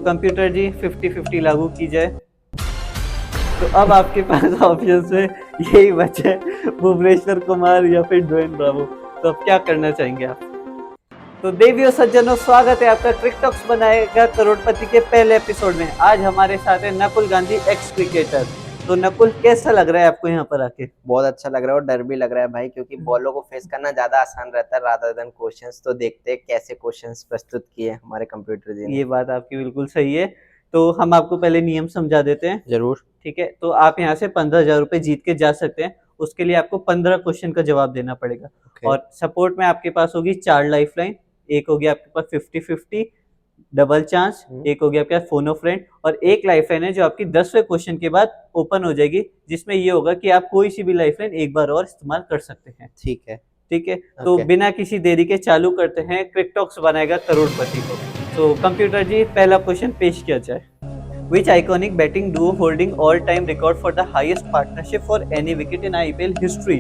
Computer जी 50-50 लागू की जाए तो अब आपके पास ऑप्शंस में यही बचे भुवनेश्वर कुमार या फिर ड्वेन ब्रावो। तो अब क्या करना चाहेंगे आप? तो देवियों सज्जनों, स्वागत है आपका क्रिक टॉक्स बनाएगा करोड़पति के पहले एपिसोड में। आज हमारे साथ है नकुल गांधी, एक्स क्रिकेटर। तो नकुल, कैसा लग रहा है आपको यहाँ पर आके? बहुत अच्छा लग रहा है और डर भी लग रहा है भाई, क्योंकि बॉलों को फेस करना ज्यादा आसान रहता है रादर देन क्वेश्चंस। तो देखते हैं कैसे क्वेश्चंस प्रस्तुत किए हमारे कंप्यूटर जी ने। ये बात आपकी बिल्कुल सही है। तो हम आपको पहले नियम समझा देते हैं। जरूर। ठीक है, तो आप यहाँ से 15,000 रुपए जीत के जा सकते हैं। उसके लिए आपको 15 क्वेश्चन का जवाब देना पड़ेगा। ओके। और सपोर्ट में आपके पास होगी 4 लाइफ लाइन। एक होगी आपके पास 50-50 डबल चांस, एक हो गया आपके पास फोन ऑफ फ्रेंड, और एक लाइफ लाइन है जो आपकी 10वें क्वेश्चन के बाद ओपन हो जाएगी, जिसमें ये होगा कि आप कोई सी भी लाइफ लाइन एक बार और इस्तेमाल कर सकते हैं। ठीक है। ठीक है, तो ओके। बिना किसी देरी के चालू करते हैं क्रिक टॉक्स बनाएगा करोड़पति को। तो कंप्यूटर जी, पहला क्वेश्चन पेश किया जाए। Which iconic batting duo holding all-time record for the highest partnership for any wicket in IPL history,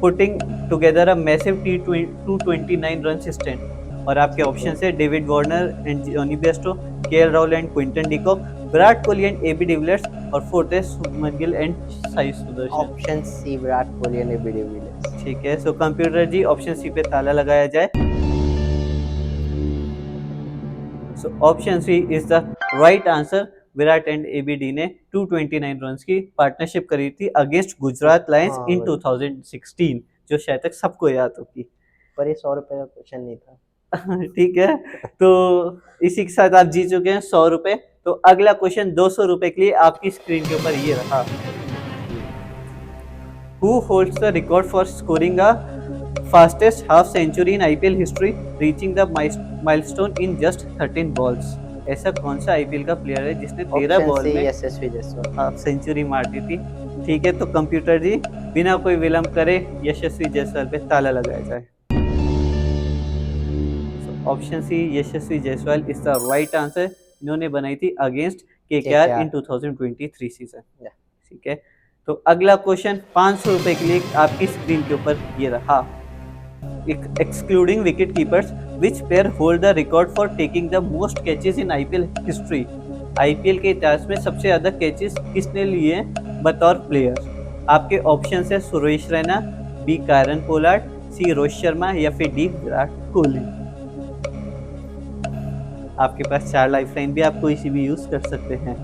putting together a massive T20 229 runs stint? और आपके ऑप्शन है David Warner and Johnny Bairstow, KL Rahul and Quinton de Kock, Virat Kohli and AB de Villiers, और fourth है Shubman Gill and Sai Sudharsan. Option C Virat Kohli and AB de Villiers. ठीक है, so computer ji option C पे ताला लगाया जाए। So option C is the right answer. Virat and ABD ने 229 runs की पार्टनरशिप करी थी अगेंस्ट गुजरात लायंस इन 2016, जो शायद तक सबको याद होगी। पर ये 100 रुपए का क्वेश्चन नहीं था। ठीक है, तो इसी के साथ आप जीत चुके हैं 100 रुपए। तो अगला क्वेश्चन 200 रुपए के लिए आपकी स्क्रीन के ऊपर ये रहा। Who holds the record for scoring a fastest half century in IPL history, reaching the milestone in just 13 balls? ऐसा कौन सा आईपीएल का प्लेयर है जिसने 13 बॉल में यशस्वी जायसवाल। हाफ सेंचुरी मार दी थी? ठीक है, तो कंप्यूटर जी बिना कोई विलंब करे यशस्वी जायसवाल पे ताला लगाया जाए। Option C Yashasvi Jaiswal is the right answer. इन्होंने बनाई थी अगेंस्ट केकेआर इन 2023 सीजन। ठीक है, तो अगला क्वेश्चन 500 रुपए के लिए आपकी स्क्रीन के ऊपर ये रहा। Excluding wicket keepers, which player hold the record for taking the most catches in IPL history? IPL के इतिहास में सबसे ज्यादा कैचेस किसने लिए बतौर प्लेयर? आपके ऑप्शन है Suresh Raina, B Kieron Pollard, C Rohit Sharma, या फिर डी विराट कोहली। आपके पास 4 लाइफ लाइन भी आप कोई सी भी यूज कर सकते हैं।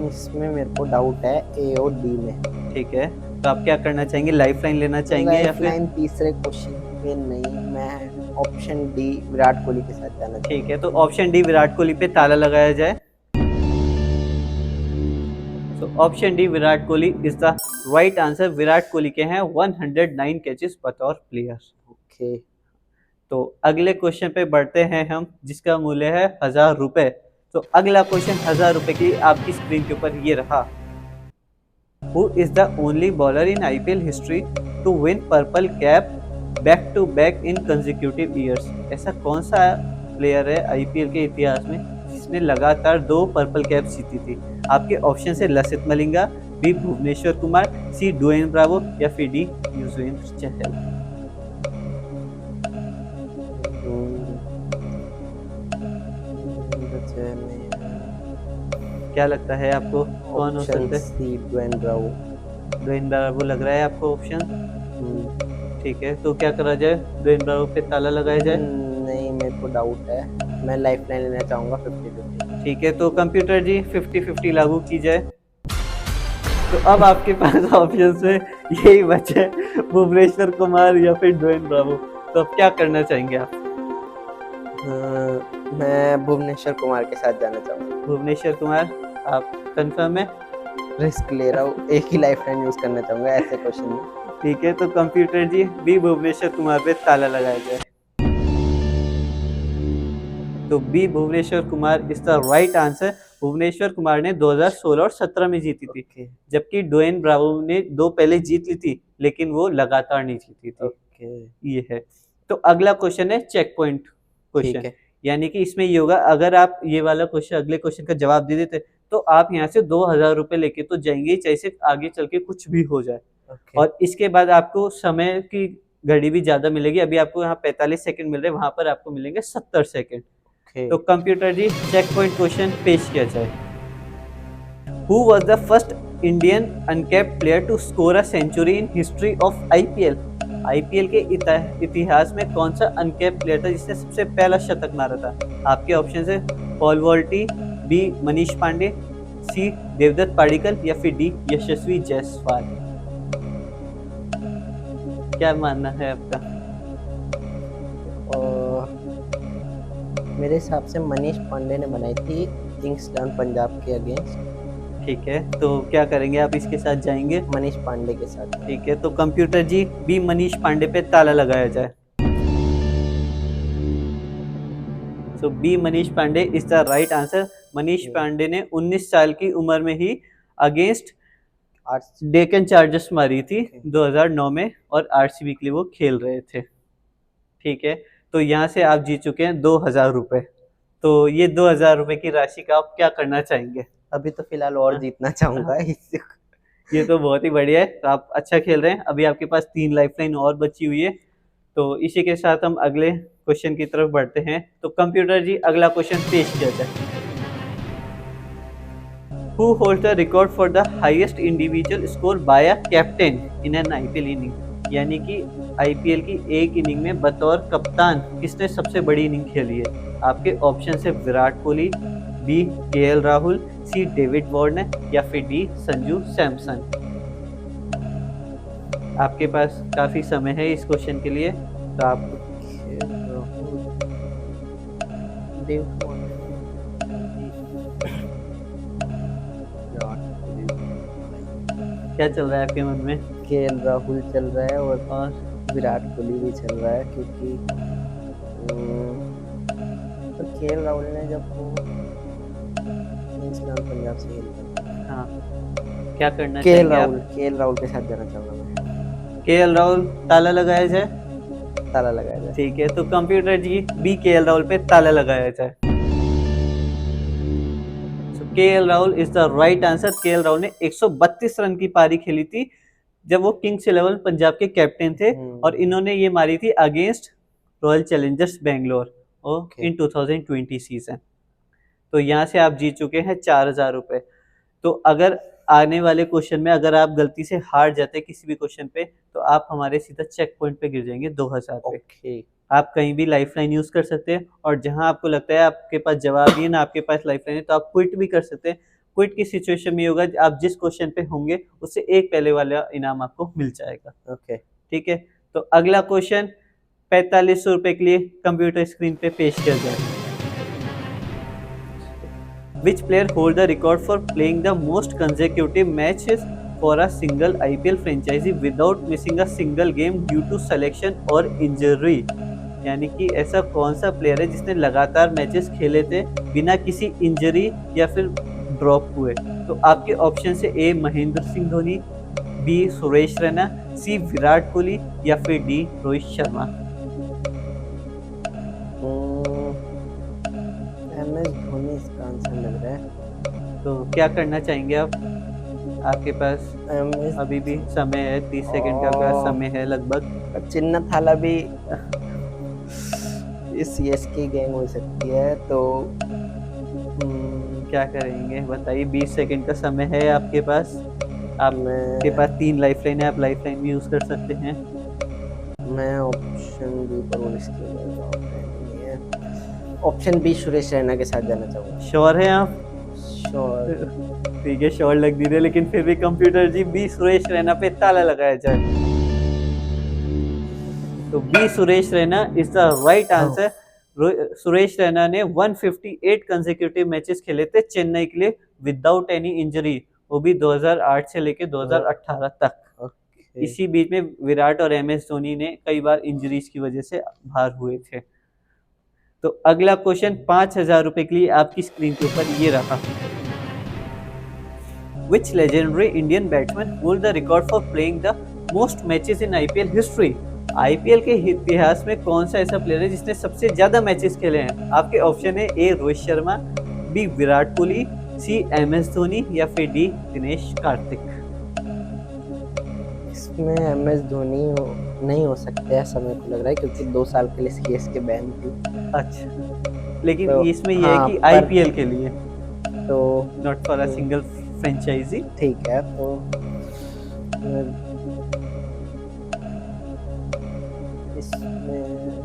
इसमें मेरे को डाउट है ए और डी में। ठीक है, तो आप क्या करना चाहेंगे? लाइफ लाइन लेना चाहेंगे या लाइफ फिर? लाइन तीसरे क्वेश्चन में नहीं, मैं ऑप्शन डी विराट कोहली के साथ जाना। ठीक है, तो ऑप्शन डी विराट कोहली पे ताला लगाया जाए। तो option D Virat Kohli is the right answer. Virat Kohli के हैं 109 कैचेस बतौर प्लेयर। ओके। तो अगले क्वेश्चन पे बढ़ते हैं हम, जिसका मूल्य है 1000 रुपए। तो अगला क्वेश्चन 1000 रुपए की आपकी स्क्रीन के ऊपर ये रहा। Who is the only bowler in IPL history to win purple cap back to back in consecutive years? ऐसा कौन सा प्लेयर है आईपीएल के इतिहास में जिसने लगातार 2 पर्पल कैप जीती थी? आपके ऑप्शन है लसित मलिंगा, बी भुवनेश्वर कुमार, सी ड्वेन ब्रावो, या फिर डी युजवेंद्र चहल। क्या लगता है आपको कौन हो सकता है? सी ड्वेन ब्रावो। ड्वेन ब्रावो लग रहा है आपको ऑप्शन? ठीक है, तो क्या करा जाए? ड्वेन ब्रावो पे ताला लगाया जाए? नहीं, मेरे को डाउट है, मैं लाइफ लाइन लेना चाहूंगा 50-50। ठीक है, तो कंप्यूटर जी 50-50 लागू की जाए। तो अब आपके पास ऑप्शन में यही बचे भुवनेश्वर कुमार या फिर ड्वेन ब्रावो। तो अब क्या करना चाहेंगे आप? मैं भुवनेश्वर कुमार के साथ जाना चाहूंगा। भुवनेश्वर कुमार, आप कंफर्म है? रिस्क ले रहा हूँ, एक ही लाइफ लाइन यूज करना चाहूंगा ऐसे क्वेश्चन में। ठीक है, तो कंप्यूटर जी बी भुवनेश्वर कुमार पे ताला लगाया जाए। तो B Bhuvneshwar Kumar is the right answer. Bhuvneshwar Kumar ने 2016 और 17 में जीती थी, जबकि ड्वेन ब्रावो ने 2 पहले जीत ली थी, लेकिन वो लगातार नहीं जीती थी। ये है। तो अगला क्वेश्चन है चेक पॉइंट क्वेश्चन, यानी कि इसमें ये होगा, अगर आप ये वाला क्वेश्चन अगले क्वेश्चन का जवाब दे देते तो आप यहाँ से 2000 रुपए लेके तो जाएंगे, चाहे से आगे चल के कुछ भी हो जाए। और इसके बाद आपको समय की घड़ी भी ज्यादा मिलेगी, अभी आपको यहाँ 45 सेकंड मिल रहे हैं, वहां पर आपको मिलेंगे 70 सेकंड। Okay. तो computer ji check point question पेश किया जाए। Who was the first Indian uncapped player to score a century in history of IPL? IPL के इतिहास में कौन सा अनकैप्ड प्लेयर था जिसने सबसे पहला शतक मारा था? आपके ऑप्शन है पॉल वॉल्टी, बी मनीष पांडे, सी देवदत्त पाडिक्कल या फिर डी यशस्वी जायसवाल। क्या मानना है आपका? और मेरे हिसाब से मनीष पांडे ने बनाई थी किंग्स 11 पंजाब के अगेंस्ट। ठीक है, तो क्या करेंगे आप इसके साथ जाएंगे? मनीष पांडे के साथ। ठीक है, तो कंप्यूटर जी बी मनीष पांडे पे ताला लगाया जाए। So B Manish Pandey is the right answer. Manish Pandey ने 19 साल की उम्र में ही अगेंस्ट डेक्कन चार्जर्स मारी थी 2009 में, और आरसीबी के लिए वो खेल रहे थे। ठीक है, तो यहाँ से आप जीत चुके हैं 2000 रुपए। तो ये 2000 रुपए की राशि का आप क्या करना चाहेंगे? अभी तो फिलहाल और जीतना चाहूंगा इससे। ये तो बहुत ही बढ़िया है, तो आप अच्छा खेल रहे हैं। अभी आपके पास 3 लाइफलाइन और बची हुई है, तो इसी के साथ हम अगले क्वेश्चन की तरफ बढ़ते हैं। तो कंप्यूटर जी अगला क्वेश्चन पेश किया जाए। Who holds the record for the highest individual score by a captain in an IPL inning? यानी कि आईपीएल की एक इनिंग में बतौर कप्तान किसने सबसे बड़ी इनिंग खेली है? आपके ऑप्शन है Virat Kohli, B KL Rahul, C David Warner या फिर डी संजू सैमसन। आपके पास काफी समय है इस क्वेश्चन के लिए, तो आप क्या चल रहा है आपके मन में? केएल राहुल चल रहा है और विराट कोहली भी चल रहा है, क्योंकि तो केएल राहुल ने जब वो पंजाब से खेलता। हाँ, क्या करना चाहिए आप? केएल राहुल के साथ जाना चाहूंगा मैं। केएल राहुल ताला लगाया जाए? ताला लगाया जाए। ठीक है, तो computer ji B KL Rahul पे ताला लगाया जाए। KL Rahul is the right answer. KL Rahul ने 132 रन की पारी खेली थी जब वो किंग्स 11 पंजाब के कैप्टन थे, और इन्होंने ये मारी थी अगेंस्ट रॉयल चैलेंजर्स बेंगलोर इन 2020 सीजन। तो यहाँ से आप जीत चुके हैं 4000 रुपए। तो अगर आने वाले क्वेश्चन में अगर आप गलती से हार जाते किसी भी क्वेश्चन पे, तो आप हमारे सीधा चेक पॉइंट पे गिर जाएंगे 2000 पे। आप कहीं भी लाइफलाइन यूज कर सकते हैं, और जहां आपको लगता है आपके पास जवाब नहीं है ना आपके पास लाइफलाइन है, तो आप क्विट भी कर सकते हैं। क्विट की सिचुएशन में होगा आप जिस क्वेश्चन पे होंगे उससे एक पहले वाला इनाम आपको मिल जाएगा। ठीक है, तो अगला क्वेश्चन 4500 रुपए के लिए कंप्यूटर स्क्रीन पे पेश किया जाए। Which player hold the record for playing the most consecutive matches for a single IPL franchise without missing a single game due to selection or injury? यानी कि ऐसा कौन सा प्लेयर है जिसने लगातार मैचेस खेले थे बिना किसी इंजरी या फिर ड्रॉप हुए? तो आपके ऑप्शन से ए महेंद्र सिंह धोनी, बी सुरेश रैना, सी विराट कोहली या फिर डी रोहित शर्मा। धोनी इसका आंसर लग रहा है। तो क्या करना चाहेंगे आप? आपके पास अभी भी समय है, 30 सेकंड का समय है लगभग। चिन्ना थाला भी इस सीएसके गैंग हो सकती है, तो क्या करेंगे बताइए? 20 सेकंड का समय है आपके पास। आपके पास 3 लाइफलाइन है, आप लाइफलाइन भी यूज कर सकते हैं। मैं ऑप्शन बी पर रिस्क लूंगा। ऑप्शन बी सुरेश रैना के साथ जाना चाहूंगा। श्योर है आप? श्योर। ठीक है, श्योर लग नहीं रहे, लेकिन फिर भी कंप्यूटर जी बी सुरेश रैना पे ताला लगाया जाए। तो B Suresh Raina is the right answer. Suresh Raina ने 158 कंसेक्यूटिव मैचेस खेले थे चेन्नई के लिए विदाउट एनी इंजरी, वो भी 2008 से लेके 2018 तक। इसी बीच में विराट और एमएस धोनी ने कई बार इंजरीज की वजह से बाहर हुए थे। तो अगला क्वेश्चन 5000 रुपए के लिए आपकी स्क्रीन के ऊपर ये रहा। Which legendary Indian batsman hold the record for playing the most matches in IPL history? IPL के इतिहास में कौन सा ऐसा प्लेयर है जिसने सबसे ज्यादा मैचेस खेले हैं? आपके ऑप्शन है ए रोहित शर्मा, बी विराट कोहली, सी एमएस धोनी या फिर डी दिनेश कार्तिक। इस इसमें MS धोनी नहीं हो सकते ऐसा मेरे को लग रहा है, क्योंकि 2 साल के लिए CSK बैन थी। अच्छा, लेकिन तो इसमें ये है हाँ, कि पर आईपीएल के लिए, तो not for a single franchise. ठीक है, तो इसमें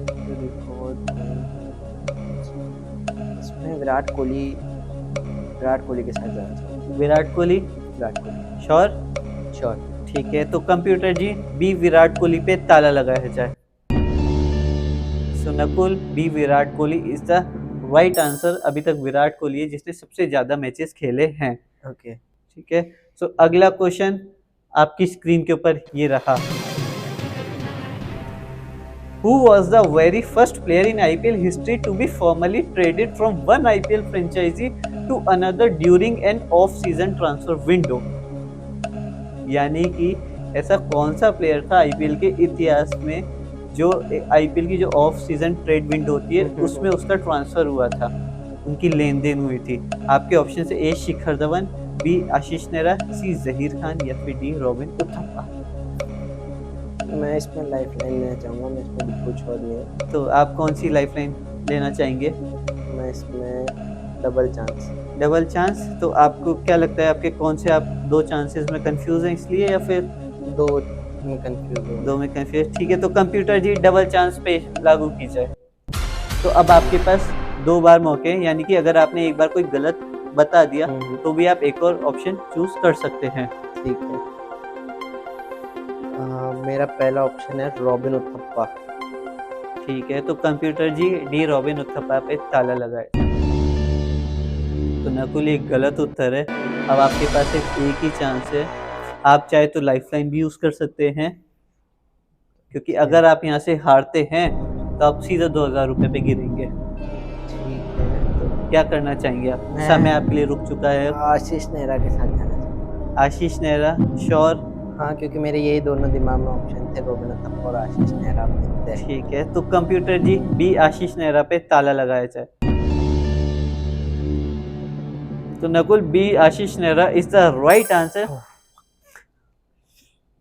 जो रिकॉर्ड इसमें विराट कोहली के साथ जाना चाहूँगा। विराट कोहली, विराट कोहली, श्योर? श्योर। ठीक है, तो कंप्यूटर जी बी विराट कोहली पे ताला लगाया जाए। So Nakul, B Virat Kohli is the right answer. अभी तक विराट कोहली है जिसने सबसे ज्यादा मैचेस खेले हैं। ओके। ठीक है, सो अगला क्वेश्चन आपकी स्क्रीन के ऊपर ये रहा। Who was the very first player in IPL history to be formally traded from one IPL franchisee to another during an off-season transfer window? यानी कि ऐसा कौन सा प्लेयर था आईपीएल के इतिहास में जो आईपीएल की जो ऑफ सीजन ट्रेड विंडो होती है उसमें उसका ट्रांसफर हुआ था, उनकी लेन देन हुई थी। आपके ऑप्शन से ए शिखर धवन, बी आशीष नेहरा, सी जहीर खान या फिर डी रॉबिन उथप्पा। मैं इसमें लाइफलाइन लेना चाहूँगा, मैं इसमें बिल्कुल श्योर नहीं हूँ। तो आप कौन सी लाइफलाइन लेना चाहेंगे? मैं इसमें डबल चांस। डबल चांस, तो आपको क्या लगता है आपके कौन से, आप दो चांसेस में कंफ्यूज हैं इसलिए या फिर दो में कंफ्यूज हूँ। दो में कंफ्यूज? ठीक है, तो कंप्यूटर जी डबल चांस पे लागू की जाए। तो अब आपके पास 2 बार मौके हैं, यानी कि अगर आपने एक बार कोई गलत बता दिया तो भी आप एक और ऑप्शन चूज कर सकते हैं। ठीक है, मेरा पहला ऑप्शन है रॉबिन उथप्पा। ठीक है, तो computer G D robin Uthappa पे ताला लगाए। तो नकुल एक गलत उत्तर है। अब आपके पास एक ही चांस है, आप चाहे तो लाइफलाइन भी यूज कर सकते हैं, क्योंकि अगर आप यहाँ से हारते हैं तो आप सीधे 2000 रुपए पे गिरेंगे। ठीक है, तो क्या करना चाहेंगे आप? समय आपके लिए रुक चुका है। आशीष नेहरा के साथ जाना चाहूँगा। आशीष नेहरा, श्योर? हाँ, क्योंकि मेरे यही दोनों दिमाग में ऑप्शन थे, रॉबिन उथप्पा और आशीष नेहरा। ठीक है, तो कंप्यूटर जी बी आशीष नेहरा पे ताला लगाया जाए। तो Nakul, B Ashish Nehra is the right answer.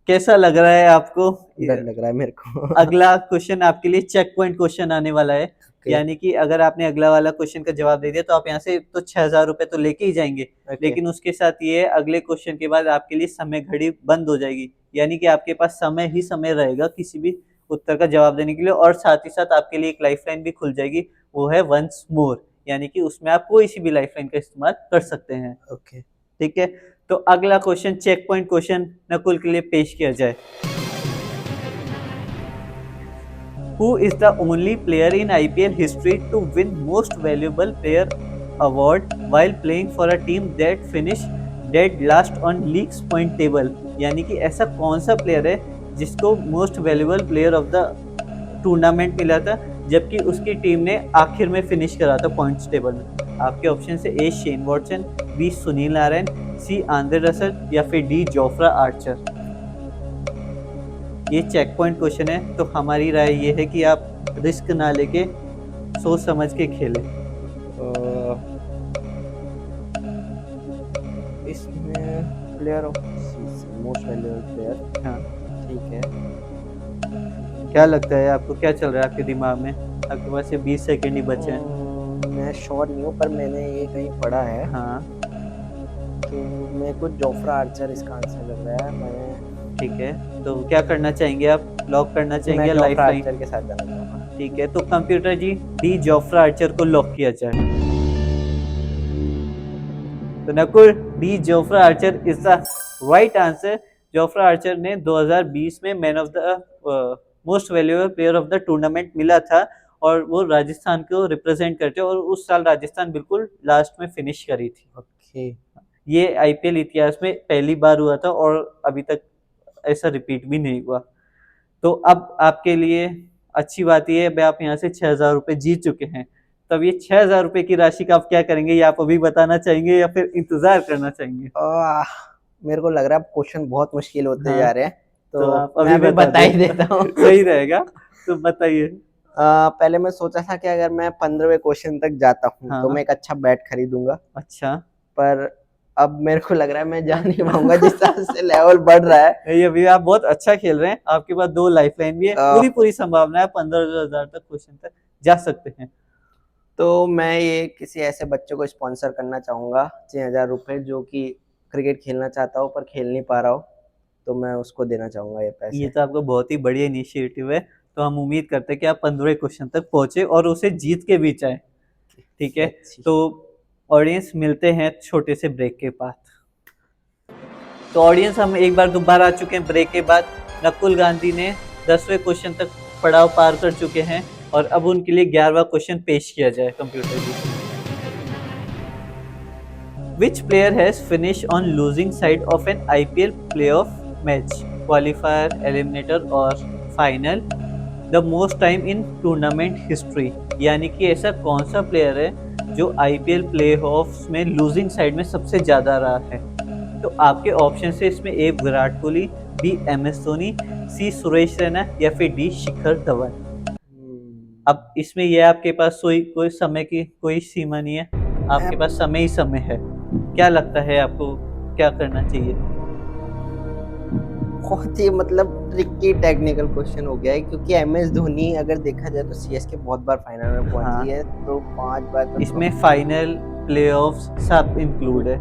कैसा लग रहा है आपको? डर लग रहा है मेरे को। अगला क्वेश्चन आपके लिए चेक पॉइंट क्वेश्चन आने वाला है। यानी कि अगर आपने अगला वाला क्वेश्चन का जवाब दे दिया तो आप यहाँ से तो 6000 रुपए तो लेके ही जाएंगे। लेकिन उसके साथ ये अगले क्वेश्चन के बाद आपके लिए समय घड़ी बंद हो जाएगी, यानी कि आपके पास समय ही समय रहेगा किसी भी उत्तर का जवाब देने के लिए, और साथ ही साथ आपके लिए एक लाइफलाइन भी खुल जाएगी, वो है वंस मोर, यानी कि उसमें आप कोई सी भी लाइफलाइन का इस्तेमाल कर सकते हैं। ओके, ठीक है, तो अगला question check point question Nakul के लिए पेश किया जाए। Who is the only player in IPL history to win Most Valuable Player award while playing for a team that finished dead last on league's point table? यानी कि ऐसा कौन सा प्लेयर है जिसको most valuable player of the tournament मिला था जबकि उसकी टीम ने आखिर में फिनिश करा था पॉइंट्स टेबल में? आपके ऑप्शन से A Shane Watson, B Sunil Narine, C Andre Russell या फिर डी जोफ्रा आर्चर। ये चेक पॉइंट क्वेश्चन है, तो हमारी राय ये है कि आप रिस्क ना लेके सोच समझ के खेलें। इसमें player of most valuable player, हाँ, ठीक है। क्या लगता है आपको, क्या चल रहा है आपके दिमाग में? आपके पास ये 20 सेकंड ही बचे हैं। मैं श्योर नहीं हूँ, पर मैंने ये कहीं पढ़ा है। हाँ, तो मेरे को जोफ्रा आर्चर इसका आंसर लग रहा है। मैं ठीक है, तो क्या करना चाहेंगे आप? लॉक करना चाहेंगे मैं लाइफ जोफ्रा लाइन? आर्चर के साथ जाना चाहूँगा। ठीक है, तो computer G D Jofra Archer को लॉक किया जाए। तो Nakul, D Jofra Archer is the right answer. Jofra Archer ने 2020 में man of the most valuable player of the tournament मिला था, और वो राजस्थान को रिप्रेजेंट करते, और उस साल राजस्थान बिल्कुल लास्ट में फिनिश करी थी। ओके, ये आईपीएल इतिहास में पहली बार हुआ था और अभी तक ऐसा रिपीट भी नहीं हुआ। तो अब आपके लिए अच्छी बात यह है, आप यहाँ से 6000 रुपए जीत चुके हैं। तब ये 6000 रुपए की राशि का आप क्या करेंगे? ये आप अभी बताना चाहेंगे या फिर इंतजार करना चाहेंगे? मेरे को लग रहा है क्वेश्चन बहुत मुश्किल होते जा रहे हैं, तो आप मैं अभी बता ही देता हूँ। सही रहेगा, तो बताइए। पहले मैं सोचा था कि अगर मैं 15वें क्वेश्चन तक जाता हूँ तो हाँ। मैं एक अच्छा बैट खरीदूंगा, अच्छा, पर अब मेरे को लग रहा है मैं जा नहीं पाऊंगा जिस तरह से लेवल बढ़ रहा है। नहीं, अभी आप बहुत अच्छा खेल रहे हैं, आपके पास 2 लाइफलाइन भी है, पूरी संभावना है 15,000 तक क्वेश्चन तक जा सकते हैं। तो मैं ये किसी ऐसे बच्चे को स्पॉन्सर करना चाहूंगा 6,000 रुपए, जो कि क्रिकेट खेलना चाहता हो पर खेल नहीं पा रहा हो, तो मैं उसको देना चाहूंगा ये ये पैसे। तो आपका बहुत ही बढ़िया इनिशिएटिव है, तो हम उम्मीद करते हैं कि आप 15 क्वेश्चन तक पहुंचे और उसे जीत के बीच आए। ठीक है, अच्छी। तो ऑडियंस मिलते हैं छोटे से ब्रेक के बाद। तो ऑडियंस हम एक बार दोबारा आ चुके हैं ब्रेक के बाद। नकुल गांधी ने 10वें क्वेश्चन तक पड़ाव पार कर चुके हैं और अब उनके लिए 11वां क्वेश्चन पेश किया जाए computer ji. Which player has finished on losing side of an IPL playoff match, qualifier, eliminator or final, the most time in tournament history? यानी कि ऐसा कौन सा प्लेयर है जो IPL प्लेऑफ्स में लूजिंग साइड में सबसे ज्यादा रहा है? तो आपके ऑप्शन है इसमें ए विराट कोहली, बी MS धोनी, सी सुरेश रैना या फिर डी शिखर धवन। अब इसमें ये आपके पास कोई समय की कोई सीमा नहीं है, आपके पास समय ही समय है। क्या लगता है आपको क्या करना चाहिए? बहुत ही मतलब ट्रिकी टेक्निकल क्वेश्चन हो गया है, क्योंकि MS धोनी अगर देखा जाए तो CSK बहुत बार फाइनल में पहुंची है, तो 5 बार तो इसमें फाइनल प्लेऑफ्स सब इंक्लूड है।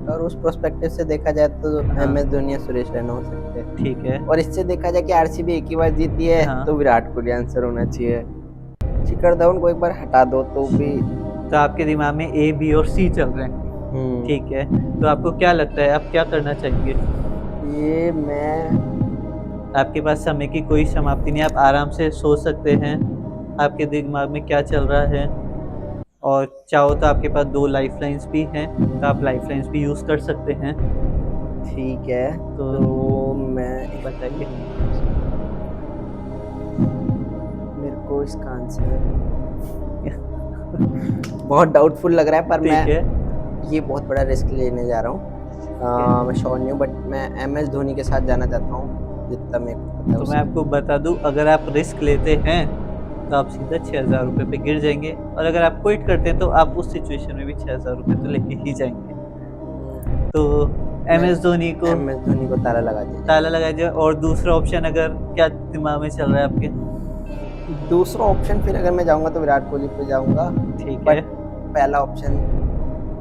और उस प्रोस्पेक्टिव से देखा जाए तो MS धोनी या सुरेश रैना हो सकते हैं। ठीक है, और इससे देखा जाए कि RCB एक ही बार जीती है, तो विराट कोहली आंसर होना चाहिए। शिखर धवन को एक बार हटा दो तो भी। तो आपके दिमाग में A, B और C चल रहे हैं। ठीक है, तो आपको क्या लगता है आप क्या करना चाहेंगे? ये मैं आपके पास समय की कोई समाप्ति नहीं, आप आराम से सोच सकते हैं आपके दिमाग में क्या चल रहा है, और चाहो तो आपके पास 2 लाइफलाइंस भी हैं, तो आप लाइफलाइंस भी यूज कर सकते हैं। ठीक है, तो मैं बताइए। मेरे को इसका आंसर बहुत डाउटफुल लग रहा है, पर मैं ये बहुत बड़ा रिस्क लेने जा रहा हूँ। मैं श्योर नहीं हूँ, बट मैं MS धोनी के साथ जाना चाहता हूँ, जितना मेरे को पता है। तो मैं आपको बता दूं, अगर आप रिस्क लेते हैं तो आप सीधा 6,000 रुपये पे गिर जाएंगे, और अगर आप क्विट करते हैं तो आप उस सिचुएशन में भी 6,000 रुपये तो लेके ही जाएंगे। तो MS धोनी को ताला लगा दीजिए। ताला लगा दीजिए। और दूसरा ऑप्शन अगर क्या दिमाग में चल रहा है आपके? दूसरा ऑप्शन फिर अगर मैं जाऊंगा तो विराट कोहली पे जाऊंगा। ठीक है, पहला ऑप्शन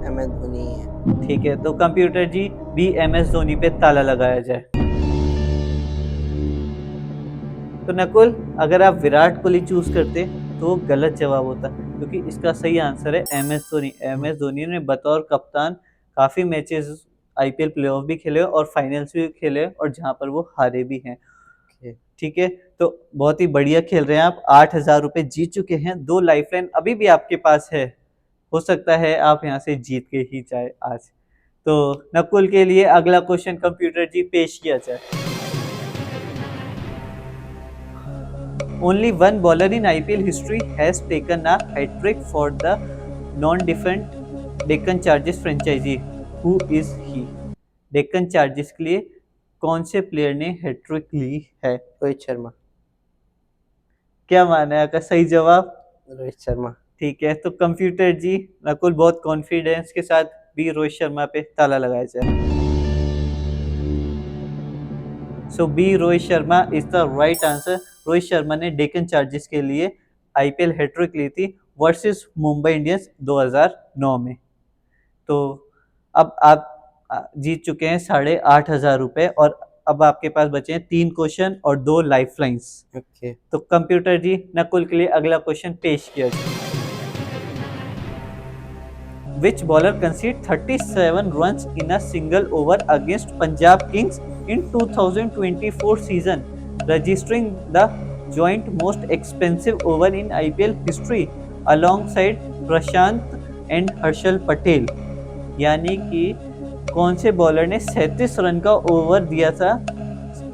MS धोनी है। ठीक है, तो कंप्यूटर जी भी MS धोनी पे ताला लगाया जाए। तो नकुल, अगर आप विराट कोहली चूज करते तो गलत जवाब होता, क्योंकि इसका सही आंसर है MS धोनी। MS धोनी ने बतौर कप्तान काफी मैचेस IPL प्लेऑफ भी खेले और फाइनल्स भी खेले, और जहां पर वो हारे भी हैं। ठीक है, तो बहुत ही बढ़िया खेल रहे हैं आप, 8,000 रुपये जीत चुके हैं। 2 लाइफलाइन अभी भी आपके पास है, हो सकता है आप यहाँ से जीत के ही जाए आज। तो नकुल के लिए अगला क्वेश्चन कंप्यूटर जी पेश किया जाए। Only one bowler in IPL history has taken a hat-trick for the non-different Deccan Chargers franchise. Who is he? Deccan chargers के लिए कौन से प्लेयर ने हैट्रिक ली है? रोहित शर्मा। क्या माना है आपका? सही जवाब रोहित शर्मा। ठीक है, तो कंप्यूटर जी नकुल बहुत कॉन्फिडेंस के साथ भी रोहित शर्मा पे ताला लगाया जाए। So B Rohit Sharma is the right answer. Rohit Sharma ने डेक्कन चार्जर्स के लिए IPL हैट्रिक ली थी वर्सेस मुंबई इंडियंस 2009 में। तो अब आप जीत चुके हैं 8,500 रुपए, और अब आपके पास बचे हैं 3 क्वेश्चन और 2 लाइफलाइंस। ओके, तो कंप्यूटर जी नकुल के लिए अगला क्वेश्चन पेश किया जाए। Which bowler conceded 37 runs in a single over against Punjab Kings in 2024 season, registering the joint most expensive over in IPL history alongside Prashant and Harshal Patel? यानी कि कौन से बॉलर ने 37 रन का ओवर दिया था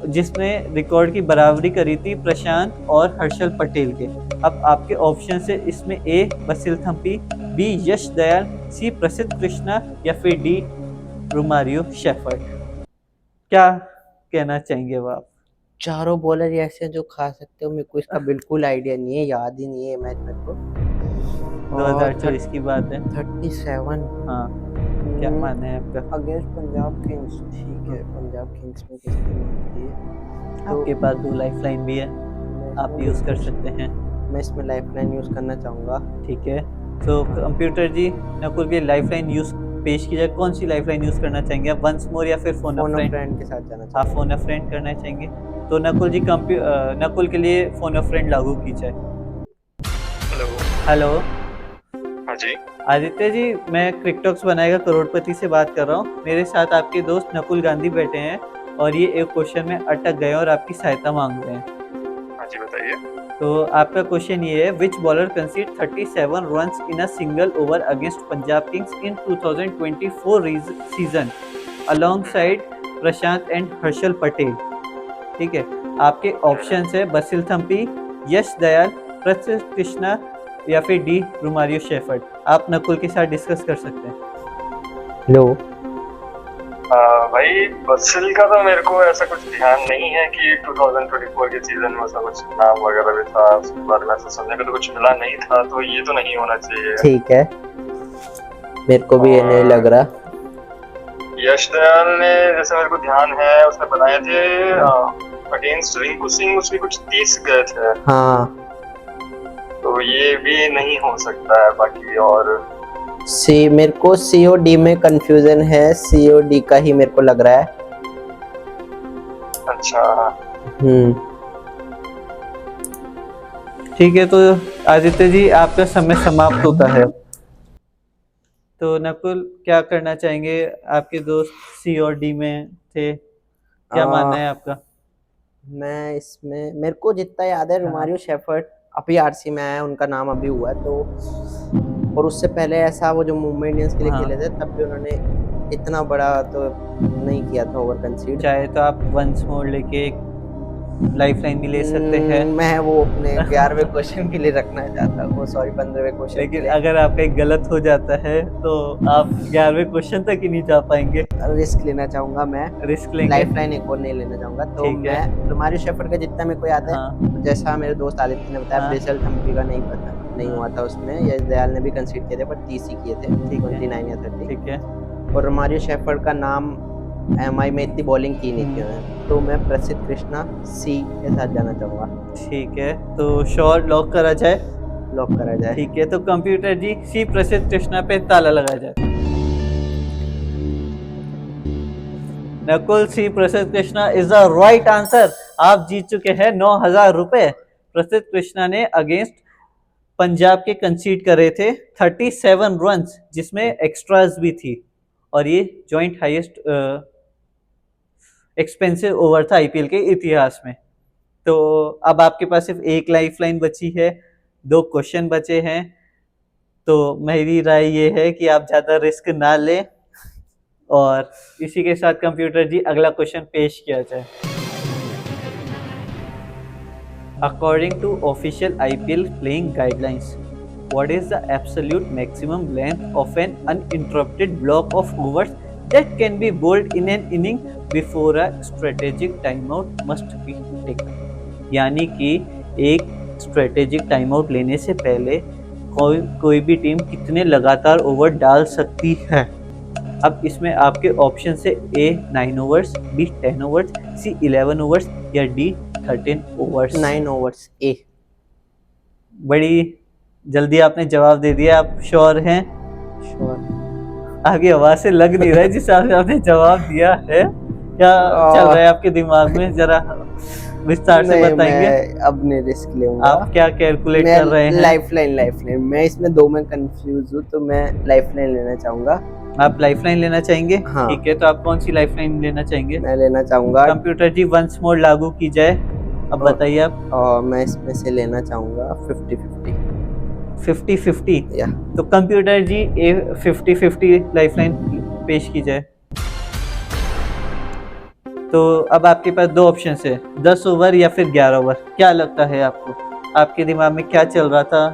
जिसने रिकॉर्ड की बराबरी करी थी प्रशांत और हर्षल पटेल के? अब आपके ऑप्शन है इसमें ए बसिल थम्पी, बी यश दयाल, सी प्रसिद्ध कृष्णा या फिर डी रोमारियो शेफर्ड। क्या कहना चाहेंगे वो आप? चारों बॉलर ऐसे जो खा सकते हो, मेरे को इसका बिल्कुल आइडिया नहीं है, याद ही नहीं है मैच मेरे को। 2024 की बात है। 37। हाँ, क्या मानना है आपका? अगेंस्ट पंजाब किंग्स, ठीक है, पंजाब किंग्स में किसने मारती है? तो आपके पास 2 लाइफलाइन भी है, मैं आप इसमें यूज़ कर कुछ- सकते हैं। मैं इसमें लाइफलाइन यूज़ करना चाहूँगा। ठीक है, तो हाँ। कंप्यूटर जी नकुल की लाइफलाइन यूज़ पेश की जाए, कौन सी लाइफलाइन यूज़ करना चाहेंगे आप? वंस मोर या फिर फोन अ फोन अ फ्रेंड? फ्रेंड के साथ जाना आप चाहूँगा। फोन अ फ्रेंड करना चाहेंगे, तो नकुल जी नकुल के लिए फोन अ फ्रेंड लागू की जाए। हेलो। हेलो हाँ जी। आदित्य जी, मैं क्रिकटॉक्स बनाएगा करोड़पति से बात कर रहा हूँ। मेरे साथ आपके दोस्त नकुल गांधी बैठे हैं और ये एक क्वेश्चन में अटक गए और आपकी सहायता मांग रहे हैं। हाँ जी, बताइए। तो आपका क्वेश्चन ये है, which bowler concede 37 runs in a single over against Punjab Kings in 2024 season alongside Prashant and Harshal Patel. ठीक है, आपके ऑप्शन है बसिल थम्पी, यश दयाल, प्रसिद्ध कृष्णा या फिर डी रोमारियो शेफर्ड। आप नकुल के साथ डिस्कस कर सकते हैं। हेलो। भाई बसिल का तो मेरे को ऐसा कुछ ध्यान नहीं है कि 2024 के सीजन में ऐसा कुछ नाम वगैरह भी था, उसके बारे में ऐसा सुनने को तो कुछ मिला नहीं था, तो ये तो नहीं होना चाहिए। ठीक है, मेरे को भी ये नहीं लग रहा। यश दयाल ने, जैसे मेरे को ध्यान है, उसने बनाए थे अगेंस्ट रिंकू सिंह, उसके कुछ 30 गए थे। हाँ, तो ये भी नहीं हो सकता है। बाकी और मेरे को COD में कंफ्यूजन है, COD का ही मेरे को लग रहा है। अच्छा, ठीक है, तो आदित्य जी आपका समय समाप्त होता है। तो नकुल क्या करना चाहेंगे? आपके दोस्त सी और डी में थे, क्या मानना है आपका? मैं इसमें, मेरे को जितना याद है, रोमारियो शेफर्ड अभी आरसी में आया, उनका नाम अभी हुआ है, तो और उससे पहले ऐसा वो जो मुंबई इंडियंस के लिए हाँ। खेले थे तब भी उन्होंने इतना बड़ा तो नहीं किया था ओवर कंसीड। चाहे तो आप वंस मोर लेके एक लाइफलाइन भी ले सकते हैं। मैं वो अपने 11वें क्वेश्चन के लिए रखना चाहता हूँ, सॉरी 15वें क्वेश्चन के लेकिन लिए। अगर आपका एक गलत हो जाता है तो आप 11वें क्वेश्चन तक ही नहीं जा पाएंगे। रिस्क लेना चाहूंगा मैं, रिस्क लेंगे। लाइफलाइन एक और नहीं लेना चाहूंगा, तो ठीक है। मैं रोमारियो शेफर्ड का जितना मेरे को याद है, हाँ। जैसा मेरे दोस्त आदित्य ने बताया, हाँ। बेसल थम्पी का नहीं पता, नहीं हुआ था उसमें। यश दयाल ने भी कंसीड किए थे पर 30 ही किए थे, ठीक है। 29 या 30। ठीक है। और रोमारियो शेफर्ड का नाम MI में इतनी बॉलिंग की नहीं थी उन्होंने, तो मैं प्रसिद्ध कृष्णा C के साथ जाना चाहूंगा। ठीक है, तो श्योर लॉक करा जाए? लॉक करा जाए। ठीक है, तो कंप्यूटर जी सी प्रसिद्ध कृष्णा पे ताला लगाया जाए। नकुल सी प्रसिद्ध Krishna is the right answer. आप जीत चुके हैं 9,000 रुपए। प्रसिद्ध कृष्णा ने अगेंस्ट पंजाब के कंसीड करे थे 37 रन्स, जिसमें एक्स्ट्राज भी थी, और ये जॉइंट हाईएस्ट एक्सपेंसिव ओवर था आईपीएल के इतिहास में। तो अब आपके पास सिर्फ एक लाइफलाइन बची है, 2 क्वेश्चन बचे हैं, तो मेरी राय ये है कि आप ज़्यादा रिस्क ना लें और इसी के साथ कंप्यूटर जी अगला क्वेश्चन पेश किया जाए। According to official IPL playing guidelines, what is the absolute maximum length of an uninterrupted block of overs that can be bowled in an inning before a strategic timeout must be taken? यानी कि एक strategic time out लेने से पहले कोई भी team कितने लगातार ओवर डाल सकती है। अब इसमें आपके ऑप्शन से A 9 overs, B 10 overs, C 11 overs या D 13 ओवर्स। 9 overs A। बड़ी जल्दी आपने जवाब दे दिया, आप श्योर हैं? श्योर। आगे आवाज से लग नहीं रहा है जिस हिसाब से आपने जवाब दिया है। क्या चल रहा है आपके दिमाग में, जरा विस्तार से बताएंगे? मैं अब नहीं रिस्क लूंगा। आप क्या कैलकुलेट कर रहे हैं? लाइफलाइन मैं इसमें 2 में कंफ्यूज हूँ, तो मैं लाइफलाइन लेना चाहूंगा। आप लाइफलाइन लेना चाहेंगे? हाँ। ठीक है, तो आप कौन सी लाइफलाइन लेना चाहेंगे? मैं लेना चाहूंगा, कंप्यूटर जी वंस मोर लागू की जाए, अब बताइए आप। और मैं इसमें से लेना चाहूंगा 50-50। 50-50? या तो कंप्यूटर जी 50-50 लाइफलाइन पेश की जाए। तो अब आपके पास 2 ऑप्शन है, 10 ओवर या फिर 11 ओवर। क्या लगता है आपको? आपके दिमाग में क्या चल रहा था,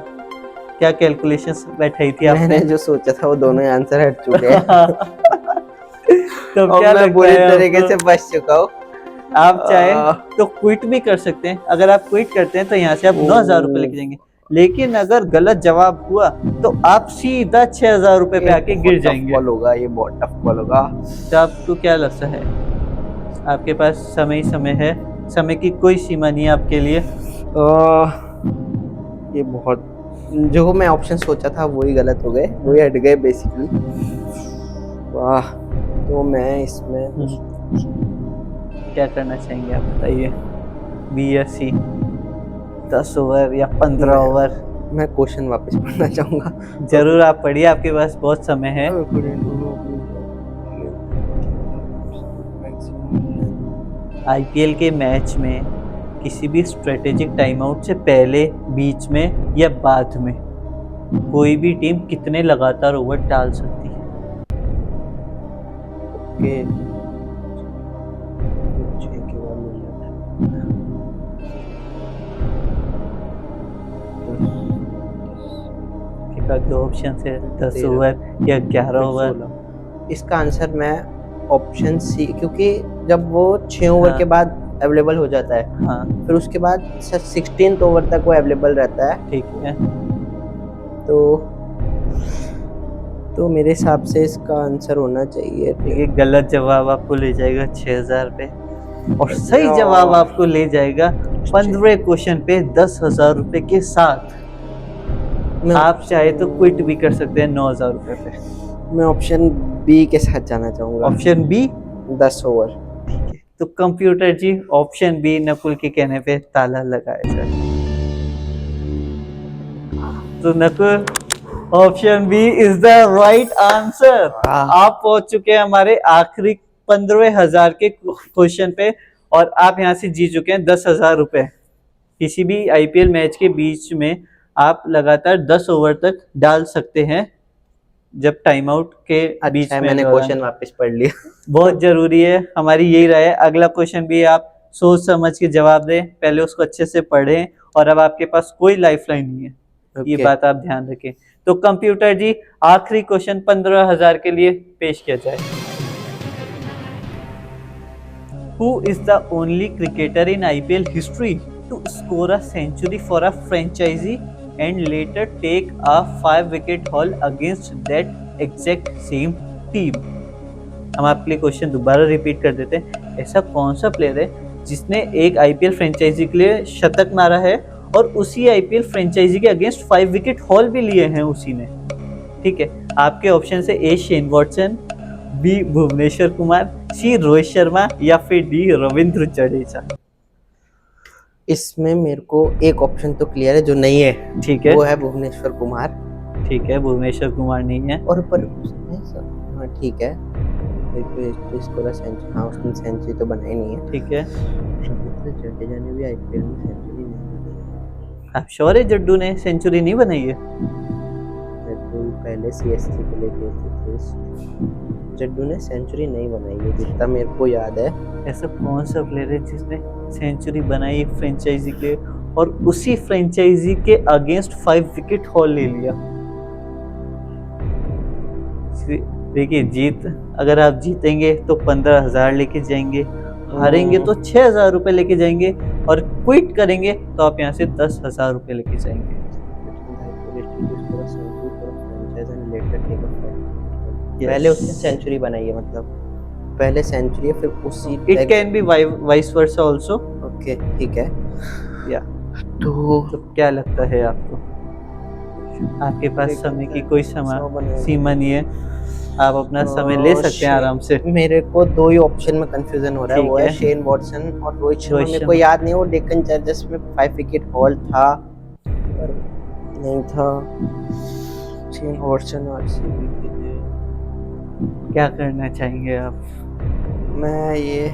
क्या कैलकुलेशंस बैठाई थी आपने? मैंने जो सोचा था वो दोनों ही आंसर हट चुके हैं। तो और क्या मैं लगता बुरी है तरीके आपको? से बच चुका हूँ। आप चाहे तो क्विट भी कर सकते हैं। अगर आप क्विट करते हैं तो यहाँ से आप 9,000 रुपए लेके जाएंगे, लेकिन अगर गलत जवाब हुआ तो आप सीधा 6,000 रुपए पे आके गिर जाएंगे। कॉल होगा, ये बहुत टफ कॉल होगा। तो आपको क्या लगता है? आपके पास समय ही समय है, समय की कोई सीमा नहीं है आपके लिए। ये बहुत, जो मैं ऑप्शन सोचा था वही गलत हो गए, वही हट गए बेसिकली। वाह, तो मैं इसमें क्या करना चाहेंगे आप बताइए? बी या सी? 10 ओवर या 15 ओवर? मैं क्वेश्चन वापस पढ़ना चाहूँगा। जरूर आप पढ़िए, आपके पास बहुत समय है। आईपीएल के मैच में किसी भी स्ट्रेटेजिक टाइम आउट से पहले, बीच में या बाद में कोई भी टीम कितने लगातार ओवर डाल सकती है? ओके, 6 के बाद मिल जाता है। आपके पास 2 ऑप्शन है, 10 ओवर या 11 ओवर। इसका आंसर मैं ऑप्शन सी, क्योंकि जब वो 6 ओवर हाँ। के बाद अवेलेबल हो जाता है, हाँ फिर उसके बाद 16th ओवर तक वो अवेलेबल रहता है। ठीक है। तो मेरे हिसाब से इसका आंसर होना चाहिए। देखिए, गलत जवाब आपको ले जाएगा 6,000 पे, और सही जवाब आपको ले जाएगा 15 क्वेश्चन पे 10,000 रुपए के साथ। आप चाहे तो क्विट भी कर सकते हैं 9,000 रुपए पे। मैं ऑप्शन बी के साथ जाना चाहूँगा। Option B? 10 ओवर। ठीक है, तो computer ji option B Nakul के कहने पे ताला लगाया जाए। तो Nakul, option B is the right answer. आप पहुंच चुके हैं हमारे आखिरी 15,000 के क्वेश्चन पे, और आप यहाँ से जीत चुके हैं 10,000 रुपए। किसी भी आईपीएल मैच के बीच में आप लगातार 10 ओवर तक डाल सकते हैं, जब टाइम आउट के बीच में। मैंने क्वेश्चन वापस पढ़ लिया। बहुत जरूरी है, हमारी यही राय है। अगला क्वेश्चन भी आप सोच समझ के जवाब दें, पहले उसको अच्छे से पढ़ें, और अब आपके पास कोई लाइफलाइन नहीं है। ये बात आप ध्यान रखें। तो कंप्यूटर जी, आखिरी क्वेश्चन 15,000 के लिए पेश किया जाए। Who is the only cricketer in IPL history to score a century for a franchisee and later take a 5-wicket haul against that exact same team? हम आपके लिए क्वेश्चन दोबारा रिपीट कर देते हैं। ऐसा कौन सा प्लेयर है जिसने एक आईपीएल फ्रेंचाइजी के लिए शतक मारा है, और उसी आईपीएल फ्रेंचाइजी के अगेंस्ट 5 विकेट हॉल भी लिए हैं उसी ने? ठीक है, आपके ऑप्शन है A Shane Watson, B Bhuvneshwar Kumar, C Rohit Sharma, या फिर डी रविंद्र जडेजा। इसमें मेरे को एक ऑप्शन तो क्लियर है जो नहीं है। ठीक है, वो है भुवनेश्वर कुमार। ठीक है, भुवनेश्वर कुमार नहीं है। और पर हाँ ठीक है, सेंचुरी, हाँ उसने सेंचुरी तो बनाई नहीं है। ठीक है, रविंद्र जडेजा ने भी आईपीएल में सेंचुरी नहीं बनाई। आप श्योर है जड्डू ने सेंचुरी नहीं बनाई है? जड्डू पहले सीएसके के लिए खेलते थे, जड्डू ने सेंचुरी नहीं बनाई है जितना मेरे को याद है। ऐसा कौन सा प्लेयर है जिसने सेंचुरी बनाई फ्रेंचाइजी के, और उसी फ्रेंचाइजी के अगेंस्ट 5 विकेट हॉल ले लिया? देखिए, जीत, अगर आप जीतेंगे तो 15,000 लेके जाएंगे, हारेंगे तो 6,000 रुपए लेके जाएंगे, और क्विट करेंगे तो आप यहाँ से 10,000 रुपए लेके जाएंगे। पहले उसने सेंचुरी बनाई है, मतलब पहले सेंचुरी है, फिर उसी it can be vice versa also. Okay ठीक है। या तो क्या लगता है आपको? आपके पास समय की कोई सीमा नहीं है, आप अपना समय ले सकते हैं आराम से। मेरे को 2 ही ऑप्शन में कंफ्यूजन हो रहा है, वो है शेन वॉटसन और रोहित शर्मा। मेरे को याद नहीं, वो डेक्कन चार्जर्स में 5 विकेट हॉल था पर नहीं था। शेन वॉटसन और क्या करना चाहेंगे आप? मैं ये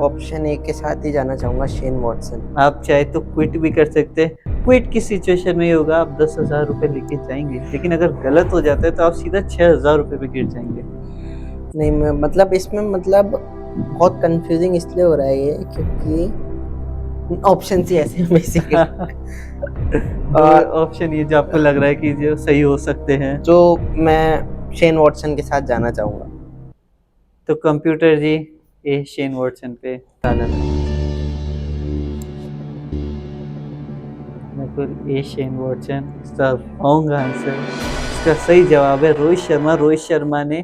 ऑप्शन ए के साथ ही जाना चाहूँगा, शेन वॉटसन। आप चाहे तो क्विट भी कर सकते हैं। क्विट की सिचुएशन में ये होगा, आप 10,000 रुपए लेके जाएंगे, लेकिन अगर गलत हो जाता है तो आप सीधा 6,000 रुपए पे गिर जाएंगे। नहीं, मैं मतलब इसमें मतलब बहुत कंफ्यूजिंग इसलिए हो रहा है ये, क्योंकि ऑप्शन ही ऐसे हैं बेसिकली। और ऑप्शन ये जो आपको लग रहा है कि जो सही हो सकते हैं, जो मैं शेन वॉटसन के साथ जाना चाहूँगा। तो computer ji, A Shane Watson पे ताला लगाइए। बिल्कुल A Shane Watson is the wrong answer. इसका सही जवाब है रोहित शर्मा। रोहित शर्मा ने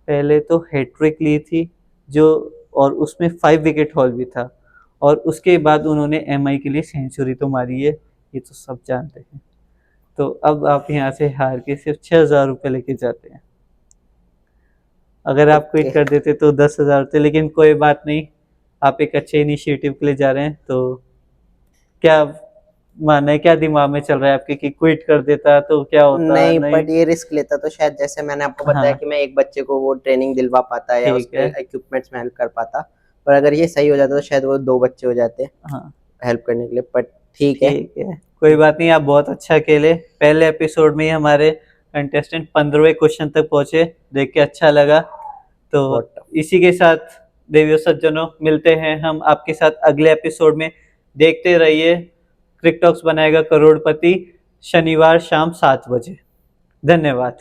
पहले तो हैट्रिक ली थी जो, और उसमें 5 विकेट हॉल भी था, और उसके बाद उन्होंने एमआई के लिए सेंचुरी तो मारी है, ये तो सब जानते हैं। तो अब आप यहाँ से हार के सिर्फ 6,000 रुपये लेके जाते हैं। अगर आप क्विट कर देते तो 10,000 होते, लेकिन कोई बात नहीं, आप एक अच्छे इनिशिएटिव के लिए जा रहे हैं। तो क्या मानना है, क्या दिमाग में चल रहा है आपके कि क्विट कर देता तो क्या होता? नहीं, बट ये रिस्क लेता तो शायद, जैसे मैंने आपको बताया कि मैं एक बच्चे को वो ट्रेनिंग दिलवा पाता या उसके इक्विपमेंट्स में हेल्प कर पाता, पर अगर ये सही हो जाता तो शायद वो 2 बच्चे हो जाते हेल्प करने के लिए। बट ठीक है, कोई बात नहीं, आप बहुत अच्छा खेले। पहले एपिसोड में ही हमारे कंटेस्टेंट 15वें क्वेश्चन तक पहुंचे, देख के अच्छा लगा। तो इसी के साथ देवियों सज्जनों, मिलते हैं हम आपके साथ अगले एपिसोड में। देखते रहिए क्रिकटॉक्स बनाएगा करोड़पति, शनिवार शाम 7 बजे। धन्यवाद।